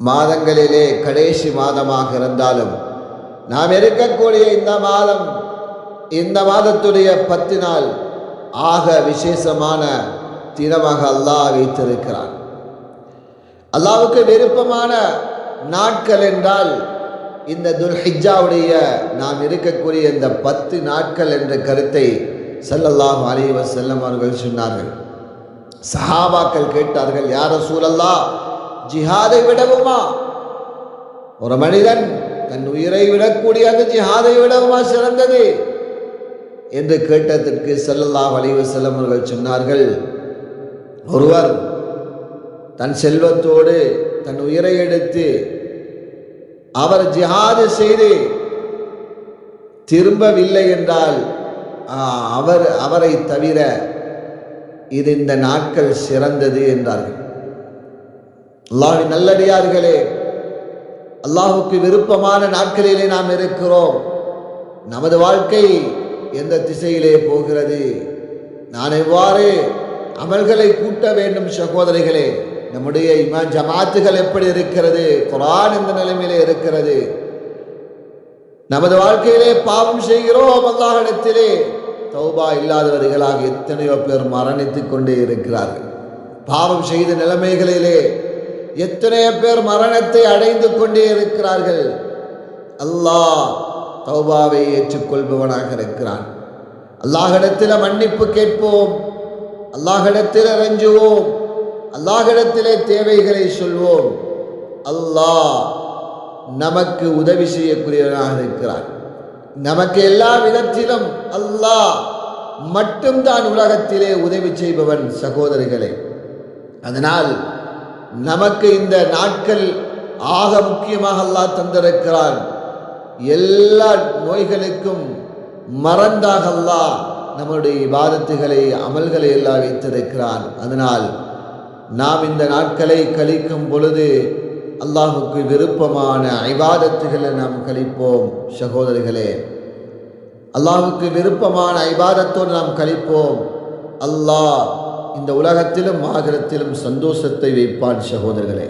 மாதங்களிலே கடைசி மாதமாக இருந்தாலும் நாம் இருக்கக்கூடிய இந்த மாதத்துடைய 10 நாள் ஆக விசேஷமான தினமாக அல்லாஹ் வைத்திருக்கிறான். அல்லாஹ்வுக்கு விருப்பமான நாட்கள் என்றால் இந்த துல்ஹிஜ்ஜாவுடைய நாம் இருக்கக்கூடிய இந்த 10 நாட்கள் என்ற கருத்தை ஸல்லல்லாஹு அலைஹி வஸல்லம் அவர்கள் சொன்னார்கள். சஹாபாக்கள் கேட்டார்கள், யா ரசூலல்லாஹ், ஜிஹாதை விடவுமா? ஒரு மனிதன் தன் உயிரை விடக்கூடிய அந்த ஜிஹாதை விடவுமா சிறந்தது என்று கேட்டதற்கு ஸல்லல்லாஹு அலைஹி வஸல்லம் அவர்கள் சொன்னார்கள், ஒருவர் தன் செல்வத்தோடு தன் உயிரை எடுத்து அவர் ஜிஹாது செய்து திரும்பவில்லை என்றால் அவரை தவிர இது இந்த நாட்கள் சிறந்தது என்றார்கள். அல்லாஹ்வின் நல்லடியார்களே, அல்லாஹ்வுக்கு விருப்பமான நாட்களிலே நாம் இருக்கிறோம். நமது வாழ்க்கை எந்த திசையிலே போகிறது? நான் எவ்வாறு அமல்களை கூட்ட வேண்டும்? சகோதரிகளே, நம்முடைய ஈமான் ஜமாத்துகள் எப்படி இருக்கிறது? குர்ஆன் எந்த நிலைமையிலே இருக்கிறது? நமது வாழ்க்கையிலே பாவம் செய்கிறோம், அல்லாஹ்விடத்திலே தௌபா இல்லாதவர்களாக எத்தனையோ பேர் மரணித்துக் கொண்டே இருக்கிறார்கள். பாவம் செய்த நிலைமைகளிலே எத்தனையோ பேர் மரணத்தை அடைந்து கொண்டே இருக்கிறார்கள். அல்லாஹ் தௌபாவை ஏற்றுக்கொள்பவனாக இருக்கிறான். அல்லாஹ்விடத்தில் மன்னிப்பு கேட்போம், அல்லாஹ்விடத்தில் இறைஞ்சுவோம், அல்லாஹ்விடத்திலே தேவைகளை சொல்வோம். அல்லாஹ் நமக்கு உதவி செய்யக்கூடியவனாக இருக்கிறான். நமக்கு எல்லா விதத்திலும் அல்லாஹ் மட்டும்தான் உலகத்திலே உதவி செய்பவன். சகோதரிகளே, அதனால் நமக்கு இந்த நாட்கள் ஆக முக்கியமாக அல்லாஹ் தந்திருக்கிறான். எல்லா நோய்களுக்கும் மறந்தாக அல்லாஹ் நம்முடைய இபாதத்துகளை அமல்களை எல்லாம் வைத்திருக்கிறான். அதனால் நாம் இந்த நாட்களை கழிக்கும் பொழுது அல்லாஹுக்கு விருப்பமான இபாதத்துகளை நாம் கழிப்போம். சகோதரிகளே, அல்லாஹுக்கு விருப்பமான இபாதத்தோடு நாம் கழிப்போம். அல்லாஹ் இந்த உலகத்திலும் ஆகிரத்திலும் சந்தோஷத்தை வைப்பான். சகோதரர்களே,